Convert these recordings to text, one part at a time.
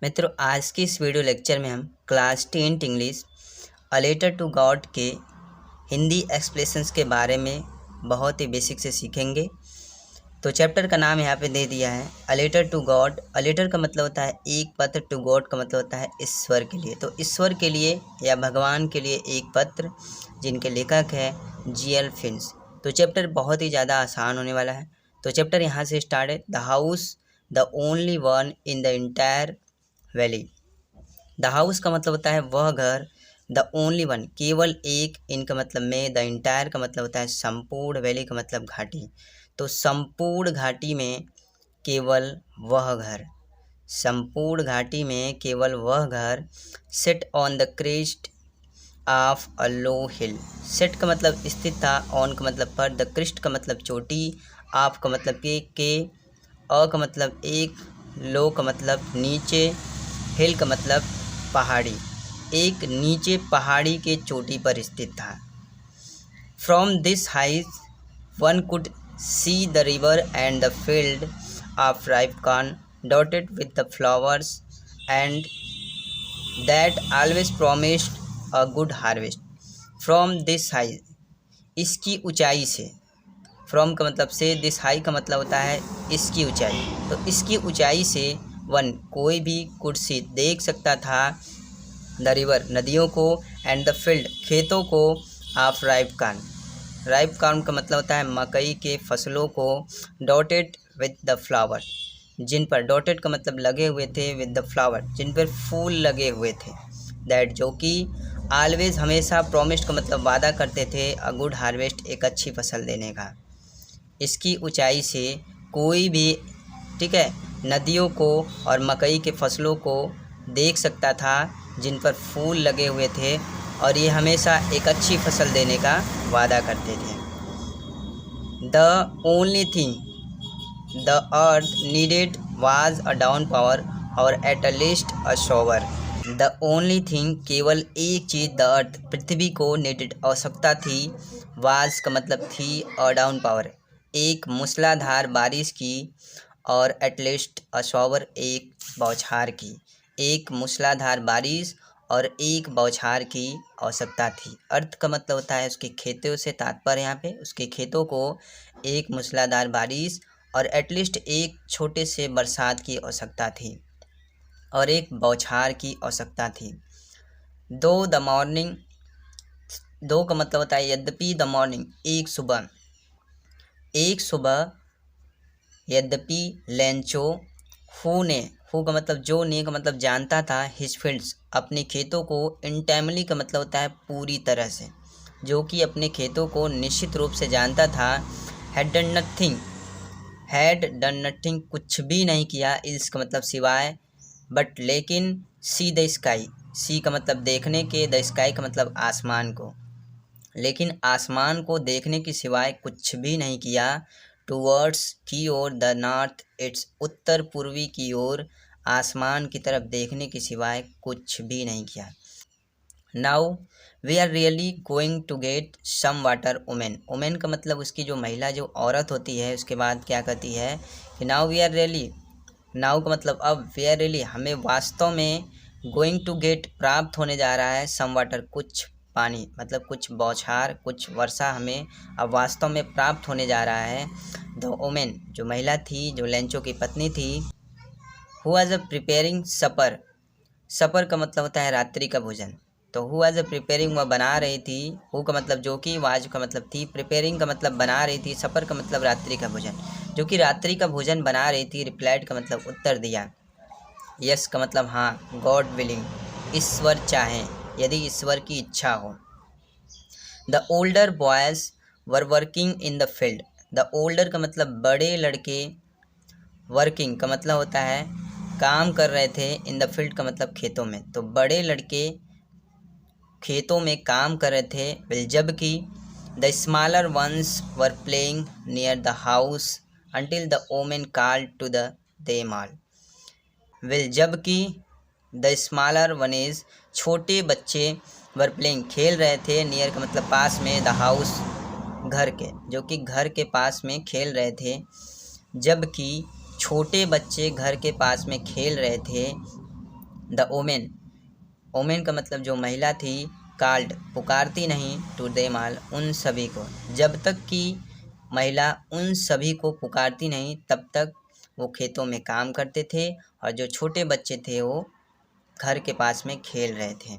मित्रों, आज की इस वीडियो लेक्चर में हम class 10 English a letter to God के हिंदी एक्सप्रेशंस के बारे में बहुत ही बेसिक से सीखेंगे। तो चैप्टर का नाम यहाँ पे दे दिया है a letter to God. A letter का मतलब होता है एक पत्र, टू गॉड का मतलब होता है ईश्वर के लिए। तो ईश्वर के लिए या भगवान के लिए एक पत्र, जिनके लेखक है जी.एल. फिंच। तो चैप्टर बहुत ही ज़्यादा आसान होने वाला है। तो चैप्टर यहाँ से स्टार्ट है। The house the only one in the entire valley. The house का मतलब होता है वह घर, द ओनली वन केवल एक, इनका मतलब में, द इंटायर का मतलब होता है संपूर्ण, वैली का मतलब घाटी। तो संपूर्ण घाटी में केवल वह घर, संपूर्ण घाटी में केवल वह घर, set on the crest of a low hill. Set का मतलब स्थित था, ऑन का मतलब पर, द क्रिस्ट का मतलब चोटी, ऑफ का मतलब के, अ का मतलब एक, लो का मतलब नीचे, हिल का मतलब पहाड़ी, एक नीचे पहाड़ी के चोटी पर स्थित था। From this height one could see the river and the field of ripe corn dotted with the flowers and that always promised a good harvest. From this height, इसकी ऊंचाई से, फ्रॉम का मतलब से, दिस हाई का मतलब होता है इसकी ऊंचाई। तो इसकी ऊंचाई से वन कोई भी कुर्सी देख सकता था, द रिवर नदियों को, एंड द फील्ड खेतों को, of ripe corn, ripe corn का मतलब होता है मकई के फसलों को, डॉटेड विद द फ्लावर, जिन पर, डॉटेड का मतलब लगे हुए थे, विद द फ्लावर जिन पर फूल लगे हुए थे, दैट जो कि, ऑलवेज हमेशा, प्रॉमिस्ड का मतलब वादा करते थे, अ गुड हार्वेस्ट एक अच्छी फसल देने का। इसकी ऊंचाई से कोई भी, ठीक है, नदियों को और मकई के फसलों को देख सकता था, जिन पर फूल लगे हुए थे, और ये हमेशा एक अच्छी फसल देने का वादा करते थे। The only thing the earth needed was a downpour और at least a shower. The only thing केवल एक चीज़, द अर्थ पृथ्वी को, नीडेड आवश्यकता थी, वाज का मतलब थी, अ डाउन पावर एक मूसलाधार बारिश की, और एटलीस्ट अ शॉवर एक बौछार की, एक मूसलाधार बारिश और एक बौछार की आवश्यकता थी। अर्थ का मतलब होता है उसके खेतों से तात्पर्य, यहाँ पे उसके खेतों को एक मूसलाधार बारिश और एटलीस्ट एक छोटे से बरसात की आवश्यकता थी, और एक बौछार की आवश्यकता थी। दो द मॉर्निंग, दो का मतलब होता है यद्यपि, द मॉर्निंग एक सुबह, एक सुबह, यद्यपि, लेंचो हु का मतलब जो, ने का मतलब जानता था, हिज फील्ड्स अपने खेतों को, इंटाइमली का मतलब होता है पूरी तरह से, जो कि अपने खेतों को निश्चित रूप से जानता था, had done nothing, had done nothing कुछ भी नहीं किया, इल्स का मतलब सिवाय, बट लेकिन, सी द स्काई, सी का मतलब देखने के, द स्काई का मतलब आसमान को, लेकिन आसमान को देखने के सिवाय कुछ भी नहीं किया, टूवर्ड्स की ओर, द नॉर्थ इट्स उत्तर पूर्वी की ओर, आसमान की तरफ देखने के सिवाय कुछ भी नहीं किया। Now we are really going to get some water women, women का मतलब उसकी जो महिला, जो औरत होती है, उसके बाद क्या कहती है कि now we are really, now का मतलब अब, वी आर रियली हमें वास्तव में, गोइंग टू गेट प्राप्त होने जा रहा है, सम वाटर कुछ पानी, मतलब कुछ बौछार, कुछ वर्षा हमें अब वास्तव में प्राप्त होने जा रहा है। द वुमेन जो महिला थी, जो लेंचो की पत्नी थी, हु वाज अ प्रिपेयरिंग सपर, सपर का मतलब होता है रात्रि का भोजन। तो हु वाज प्रिपेयरिंग, वह बना रही थी, हु का मतलब जो कि, वाज का मतलब थी, प्रिपेयरिंग का मतलब बना रही थी, सपर का मतलब रात्रि का भोजन, जो कि रात्रि का भोजन बना रही थी, रिप्लाइड का मतलब उत्तर दिया, यस का मतलब हाँ, गॉड विलिंग ईश्वर चाहें, यदि ईश्वर की इच्छा हो। The older boys were working in the field, the older का मतलब बड़े लड़के, वर्किंग का मतलब होता है काम कर रहे थे, इन द फील्ड का मतलब खेतों में, तो बड़े लड़के खेतों में काम कर रहे थे, विल जबकि, the smaller ones were playing near the house until the woman called to the them all. While जबकि, द स्मॉलर वन इज छोटे बच्चे, वर प्लेइंग खेल रहे थे, नियर का मतलब पास में, द हाउस घर के, जो कि घर के पास में खेल रहे थे, जबकि छोटे बच्चे घर के पास में खेल रहे थे, द ओमेन, ओमेन का मतलब जो महिला थी, कॉल्ड पुकारती नहीं, टू देम ऑल उन सभी को, जब तक कि महिला उन सभी को पुकारती नहीं तब तक वो खेतों में काम करते थे और जो छोटे बच्चे थे वो घर के पास में खेल रहे थे।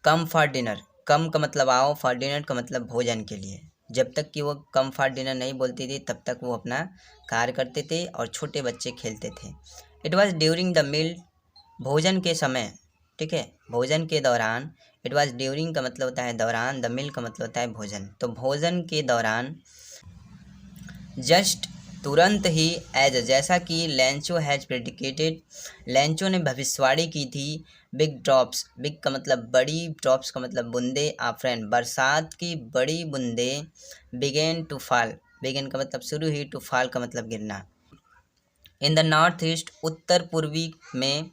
कम फॉर डिनर, कम का मतलब आओ, फॉर डिनर का मतलब भोजन के लिए। जब तक कि वो कम फॉर डिनर नहीं बोलती थी तब तक वो अपना कार्य करते थे और छोटे बच्चे खेलते थे। It was during the meal, भोजन के समय, ठीक है, भोजन के दौरान। इट वॉज ड्यूरिंग का मतलब होता है दौरान, द मील का मतलब होता है भोजन, तो भोजन के दौरान। जस्ट तुरंत ही, एज जैसा कि लेंचो हैज प्रेडिकेटेड, लेंचो ने भविष्यवाणी की थी। बिग ड्रॉप्स, बिग का मतलब बड़ी, ड्रॉप्स का मतलब बूंदे, आफ्रेन बरसात की बड़ी बूंदे, बिगेन टू फॉल, बिगेन का मतलब शुरू हुई, टू फॉल का मतलब गिरना। इन द नॉर्थ ईस्ट, उत्तर पूर्वी में,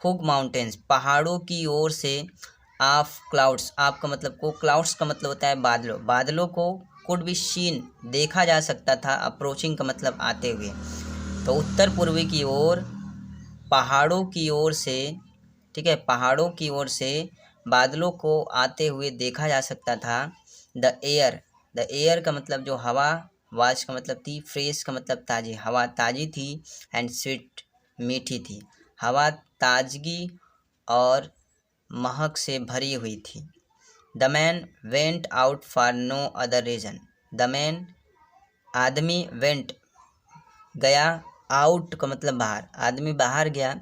हुग माउंटेन्स पहाड़ों की ओर से, ऑफ क्लाउड्स, आप का मतलब को, क्लाउड्स का मतलब होता है बादलों, बादलों को, कुड बी सीन देखा जा सकता था, अप्रोचिंग का मतलब आते हुए, तो उत्तर पूर्वी की ओर, पहाड़ों की ओर से, ठीक है, पहाड़ों की ओर से बादलों को आते हुए देखा जा सकता था। द एयर, द एयर का मतलब जो हवा, वाश का मतलब थी, फ्रेश का मतलब ताज़ी, हवा ताज़ी थी, एंड स्वीट मीठी थी, हवा ताजगी और महक से भरी हुई थी। The man went out for no other reason, the man आदमी, वेंट गया, आउट का मतलब बाहर, आदमी बाहर गया,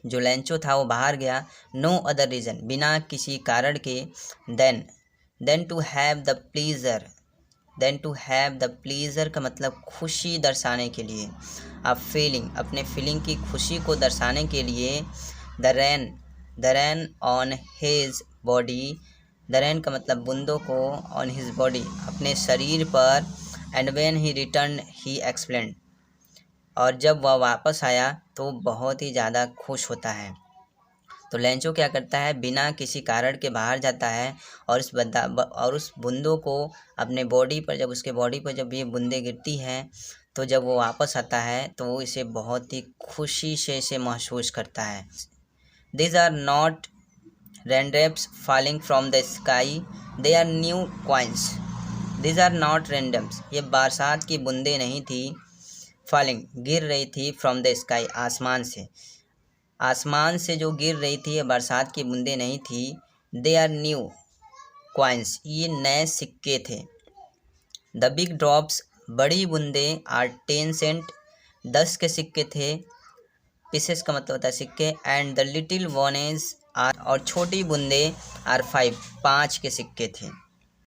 जो लेंचो था वो बाहर गया, नो अदर रीज़न बिना किसी कारण के, then to have the pleasure, then to have the pleasure का मतलब खुशी दर्शाने के लिए, अब फीलिंग, अपने फीलिंग की खुशी को दर्शाने के लिए। The rain on his body, the rain का मतलब बूंदों को, ऑन हिज बॉडी अपने शरीर पर, and when he return he explained, और जब वह वापस आया तो बहुत ही ज़्यादा खुश होता है। तो लेंचो क्या करता है, बिना किसी कारण के बाहर जाता है और उस बूंदों को अपने बॉडी पर, जब उसके बॉडी पर जब ये बूंदें गिरती हैं तो जब वो वापस आता है तो वो इसे बहुत ही खुशी से इसे महसूस करता है। These are not raindrops falling from the sky, they are new coins. These are not raindrops, ये बरसात की बूंदें नहीं थी, falling गिर रही थी, from the sky आसमान से, आसमान से जो गिर रही थी ये बरसात की बूंदें नहीं थी। दे आर न्यू कॉइन्स, ये नए सिक्के थे। द बिग ड्रॉप्स बड़ी बूंदें, आर 10 सेंट 10 के सिक्के थे, पीसेस का मतलब होता है सिक्के, एंड द लिटिल वॉनेज आर, और छोटी बूंदें, आर 5 के सिक्के थे।